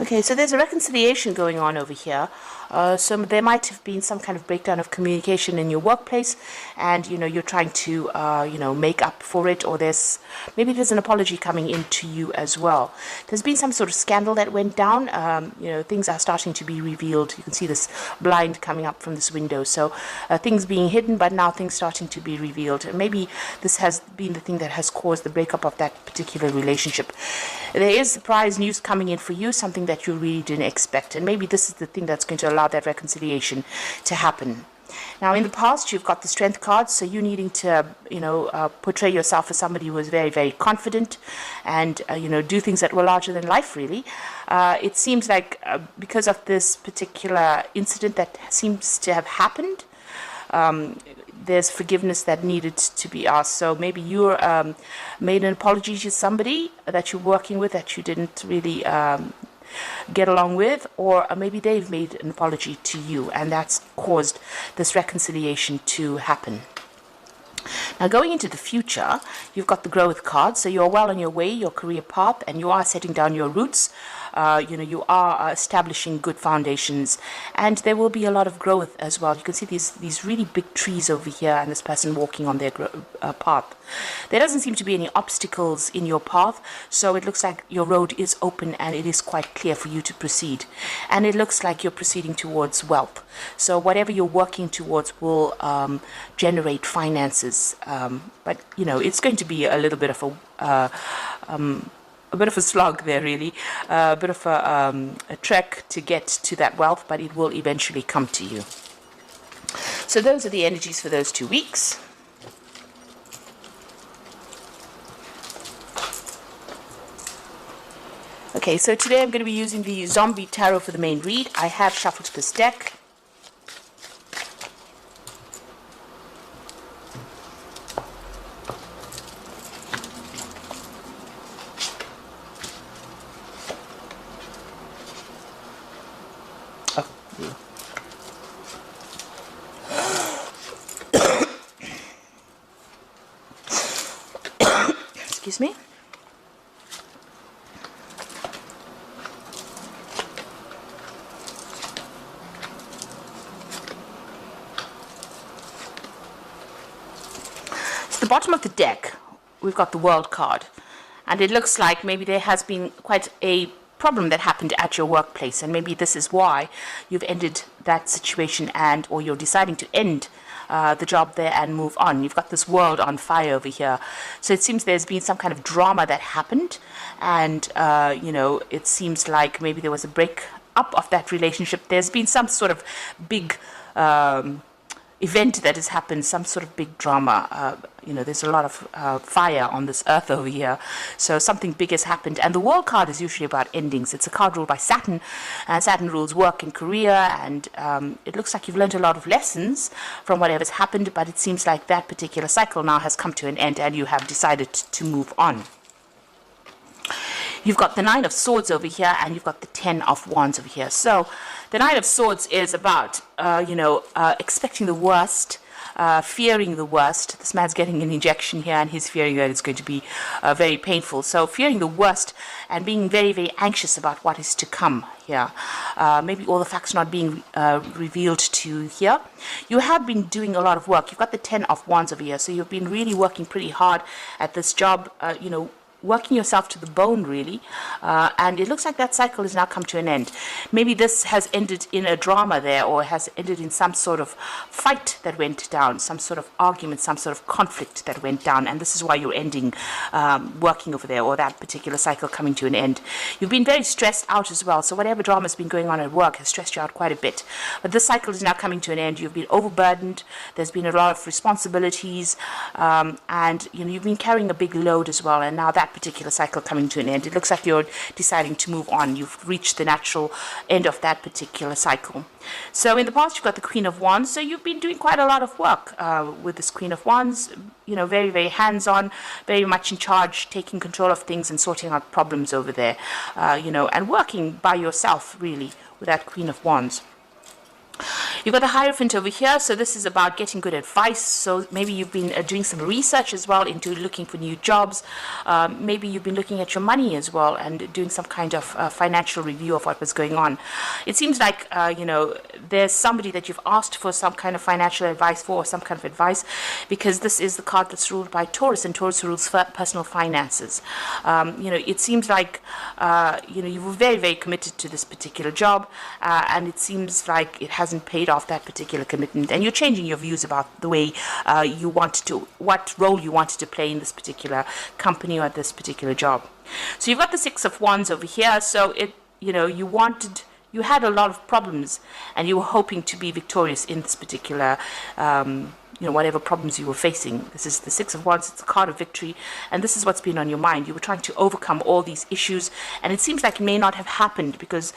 Okay, so there's a reconciliation going on over here. So there might have been some kind of breakdown of communication in your workplace, and you're trying to make up for it, or maybe there's an apology coming into you as well. There's been some sort of scandal that went down. Things are starting to be revealed. You can see this blind coming up from this window. So things being hidden, but now things starting to be revealed. And maybe this has been the thing that has caused the breakup of that particular relationship. There is surprise news coming in for you, something that you really didn't expect, and maybe this is the thing that's going to allow that reconciliation to happen. Now, in the past, you've got the strength card, so you needing to, portray yourself as somebody who is very, very confident and, do things that were larger than life, really. It seems like because of this particular incident that seems to have happened, there's forgiveness that needed to be asked. So maybe you made an apology to somebody that you're working with that you didn't really get along with, or maybe they've made an apology to you, and that's caused this reconciliation to happen. Now, going into the future, you've got the growth card, so you're well on your way, your career path, and you are setting down your roots. You are establishing good foundations, and there will be a lot of growth as well. You can see these really big trees over here, and this person walking on their path. There doesn't seem to be any obstacles in your path, so it looks like your road is open and it is quite clear for you to proceed. And it looks like you're proceeding towards wealth. So whatever you're working towards will generate finances. But it's going to be a little bit of a bit of a slog there, really, a bit of a trek to get to that wealth, but it will eventually come to you. So those are the energies for those 2 weeks. Okay, so today I'm going to be using the Zombie Tarot for the main read. I have shuffled this deck. Excuse me. So the bottom of the deck, we've got the World card, and it looks like maybe there has been quite a problem that happened at your workplace, and maybe this is why you've ended that situation, or you're deciding to end the job there and move on. You've got this world on fire over here. So it seems there's been some kind of drama that happened, and it seems like maybe there was a break up of that relationship. There's been some sort of big event that has happened, some sort of big drama. There's a lot of fire on this earth over here, so something big has happened. And the World card is usually about endings. It's a card ruled by Saturn, and Saturn rules work and career, and it looks like you've learned a lot of lessons from whatever's happened, but it seems like that particular cycle now has come to an end and you have decided to move on. You've got the Nine of Swords over here, and you've got the Ten of Wands over here. So the Nine of Swords is about, expecting the worst, fearing the worst. This man's getting an injection here, and he's fearing that it's going to be very painful. So fearing the worst and being very, very anxious about what is to come here. Maybe all the facts not being revealed to you here. You have been doing a lot of work. You've got the Ten of Wands over here, so you've been really working pretty hard at this job, working yourself to the bone, really, and it looks like that cycle has now come to an end. Maybe this has ended in a drama there, or has ended in some sort of fight that went down, some sort of argument, some sort of conflict that went down, and this is why you're ending working over there, or that particular cycle coming to an end. You've been very stressed out as well, so whatever drama has been going on at work has stressed you out quite a bit. But this cycle is now coming to an end. You've been overburdened. There's been a lot of responsibilities, and you've been carrying a big load as well, and now that particular cycle coming to an end. It looks like you're deciding to move on. You've reached the natural end of that particular cycle. So in the past, you've got the Queen of Wands. So you've been doing quite a lot of work with this Queen of Wands, very, very hands-on, very much in charge, taking control of things and sorting out problems over there, and working by yourself, really, with that Queen of Wands. You've got the Hierophant over here, so this is about getting good advice. So maybe you've been doing some research as well into looking for new jobs. Maybe you've been looking at your money as well and doing some kind of financial review of what was going on. It seems like, there's somebody that you've asked for some kind of financial advice for, or some kind of advice, because this is the card that's ruled by Taurus, and Taurus rules personal finances. It seems like, you were very, very committed to this particular job, and it seems like it hasn't paid off that particular commitment, and you're changing your views about the way what role you wanted to play in this particular company or this particular job. So you've got the Six of Wands over here. So you had a lot of problems, and you were hoping to be victorious in this particular whatever problems you were facing. This is the Six of Wands. It's a card of victory, and this is what's been on your mind. You were trying to overcome all these issues, and it seems like it may not have happened because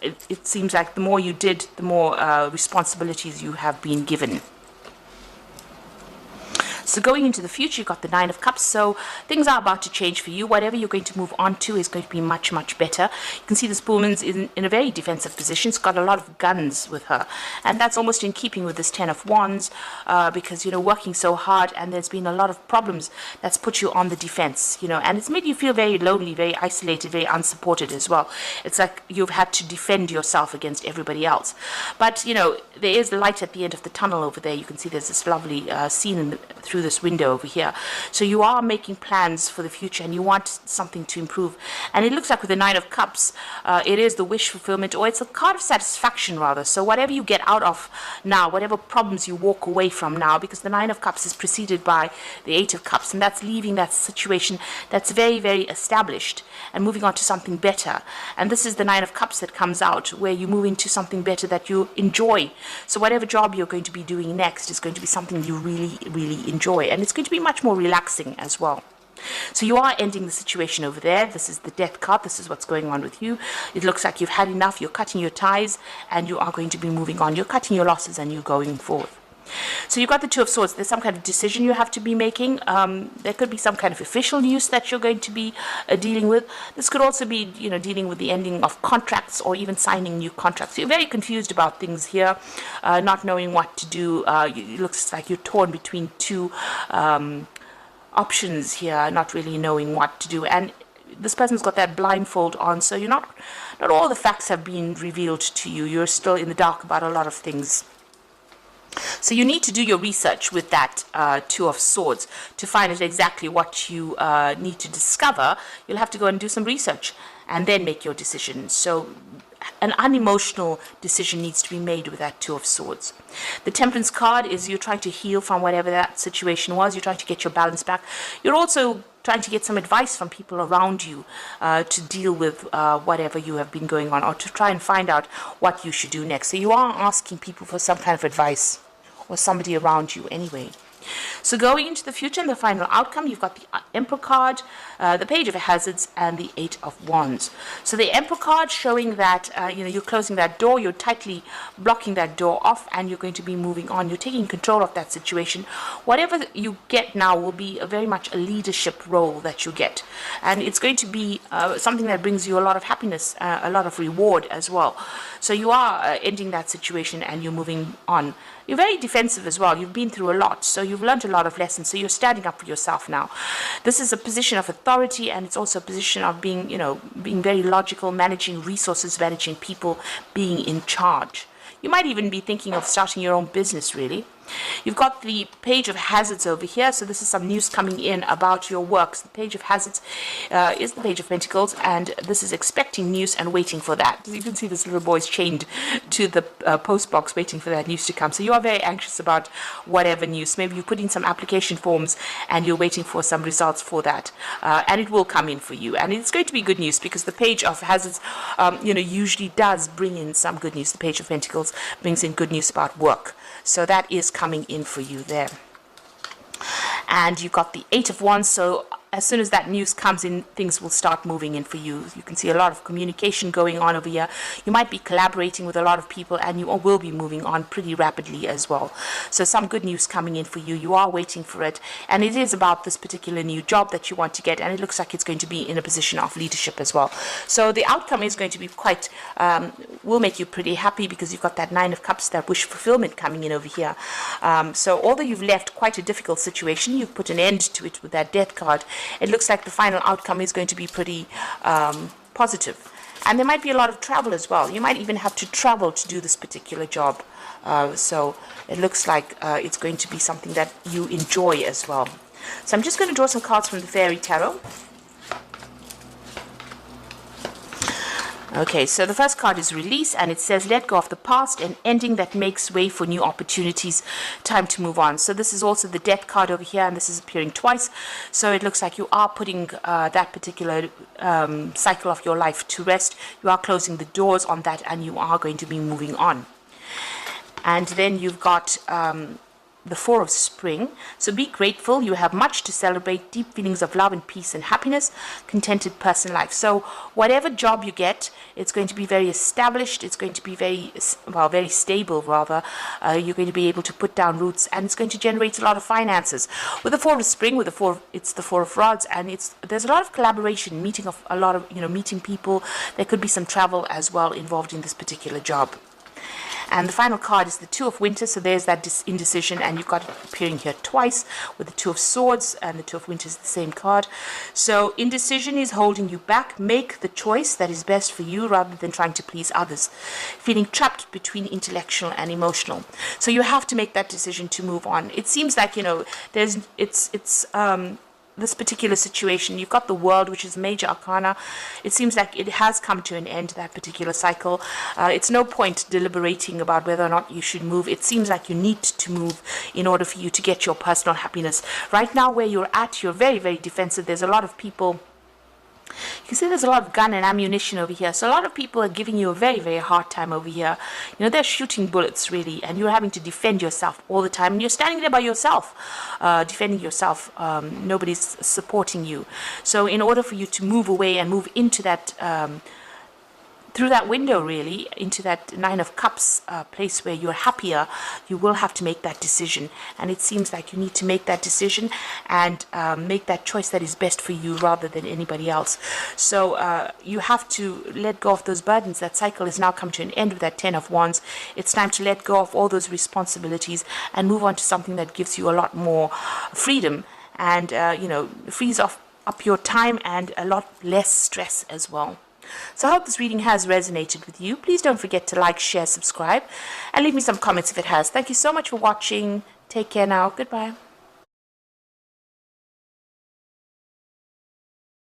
it seems like the more you did, the more responsibilities you have been given. So going into the future, you've got the Nine of Cups. So things are about to change for you. Whatever you're going to move on to is going to be much, much better. You can see this woman's in a very defensive position. She's got a lot of guns with her. And that's almost in keeping with this Ten of Wands because, working so hard, and there's been a lot of problems that's put you on the defense, and it's made you feel very lonely, very isolated, very unsupported as well. It's like you've had to defend yourself against everybody else. But, there is light at the end of the tunnel over there. You can see there's this lovely scene through this window over here. So you are making plans for the future, and you want something to improve. And it looks like with the Nine of Cups, it is the wish fulfillment, or it's a card of satisfaction rather. So whatever you get out of now, whatever problems you walk away from now, because the Nine of Cups is preceded by the Eight of Cups, and that's leaving that situation that's very, very established and moving on to something better. And this is the Nine of Cups that comes out, where you move into something better that you enjoy. So whatever job you're going to be doing next is going to be something you really, really enjoy, and it's going to be much more relaxing as well. So you are ending the situation over there. This is the Death card. This is what's going on with you. It looks like you've had enough. You're cutting your ties, and you are going to be moving on. You're cutting your losses, and you're going forth. So you've got the Two of Swords. There's some kind of decision you have to be making. There could be some kind of official news that you're going to be dealing with. This could also be, dealing with the ending of contracts or even signing new contracts. You're very confused about things here, not knowing what to do. It looks like you're torn between two options here, not really knowing what to do. And this person's got that blindfold on, so not all the facts have been revealed to you. You're still in the dark about a lot of things. So you need to do your research with that Two of Swords to find out exactly what you need to discover. You'll have to go and do some research and then make your decision. So an unemotional decision needs to be made with that Two of Swords. The Temperance card is you're trying to heal from whatever that situation was. You're trying to get your balance back. You're also trying to get some advice from people around you to deal with whatever you have been going on, or to try and find out what you should do next. So you are asking people for some kind of advice, or somebody around you anyway. So going into the future and the final outcome, you've got the Emperor card, the Page of Hazards, and the Eight of Wands. So the Emperor card showing that you're closing that door, you're tightly blocking that door off, and you're going to be moving on. You're taking control of that situation. Whatever you get now will be very much a leadership role that you get, and it's going to be something that brings you a lot of happiness, a lot of reward as well. So you are ending that situation, and you're moving on. You're very defensive as well. You've been through a lot, so you've learned a lot of lessons. So you're standing up for yourself now. This is a position of authority, and it's also a position of being very logical, managing resources, managing people, being in charge. You might even be thinking of starting your own business, really. You've got the Page of Hazards over here, so this is some news coming in about your works. The Page of Hazards is the Page of Pentacles, and this is expecting news and waiting for that. You can see this little boy's chained to the post box waiting for that news to come. So you are very anxious about whatever news. Maybe you put in some application forms and you're waiting for some results for that, and it will come in for you. And it's going to be good news, because the Page of Hazards usually does bring in some good news. The Page of Pentacles brings in good news about work. So that is coming in for you there. And you've got the Eight of Wands, so as soon as that news comes in, things will start moving in for you. You can see a lot of communication going on over here. You might be collaborating with a lot of people, and you will be moving on pretty rapidly as well. So some good news coming in for you. You are waiting for it, and it is about this particular new job that you want to get, and it looks like it's going to be in a position of leadership as well. So the outcome is going to be quite, will make you pretty happy, because you've got that Nine of Cups, that wish fulfillment coming in over here. So although you've left quite a difficult situation, you've put an end to it with that Death card. It looks like the final outcome is going to be pretty positive. And there might be a lot of travel as well. You might even have to travel to do this particular job. So it looks like it's going to be something that you enjoy as well. So I'm just going to draw some cards from the Fairy Tarot. Okay, so the first card is release, and it says let go of the past, and ending that makes way for new opportunities. Time to move on. So this is also the Death card over here, and this is appearing twice. So it looks like you are putting that particular cycle of your life to rest. You are closing the doors on that, and you are going to be moving on. And then you've got the Four of Spring. So be grateful. You have much to celebrate. Deep feelings of love and peace and happiness. Contented personal life. So whatever job you get, it's going to be very established. It's going to be very stable rather. You're going to be able to put down roots, and it's going to generate a lot of finances. With the Four of Spring, it's the Four of Rods, and there's a lot of collaboration, meeting people. There could be some travel as well involved in this particular job. And the final card is the Two of Winter. So there's that indecision, and you've got it appearing here twice with the Two of Swords, and the Two of Winter is the same card. So indecision is holding you back. Make the choice that is best for you rather than trying to please others. Feeling trapped between intellectual and emotional. So you have to make that decision to move on. It seems like, this particular situation, you've got the World, which is major arcana. It seems like it has come to an end, that particular cycle. It's no point deliberating about whether or not you should move. It seems like you need to move in order for you to get your personal happiness. Right now, where you're at, you're very, very defensive. There's a lot of people. You can see there's a lot of gun and ammunition over here. So a lot of people are giving you a very, very hard time over here. They're shooting bullets, really, and you're having to defend yourself all the time. And you're standing there by yourself, defending yourself. Nobody's supporting you. So in order for you to move away and move into that, through that window, really, into that Nine of Cups place where you're happier, you will have to make that decision. And it seems like you need to make that decision and make that choice that is best for you rather than anybody else. So you have to let go of those burdens. That cycle has now come to an end with that Ten of Wands. It's time to let go of all those responsibilities and move on to something that gives you a lot more freedom and, frees up your time and a lot less stress as well. So I hope this reading has resonated with you. Please don't forget to like, share, subscribe, and leave me some comments if it has. Thank you so much for watching. Take care now. Goodbye.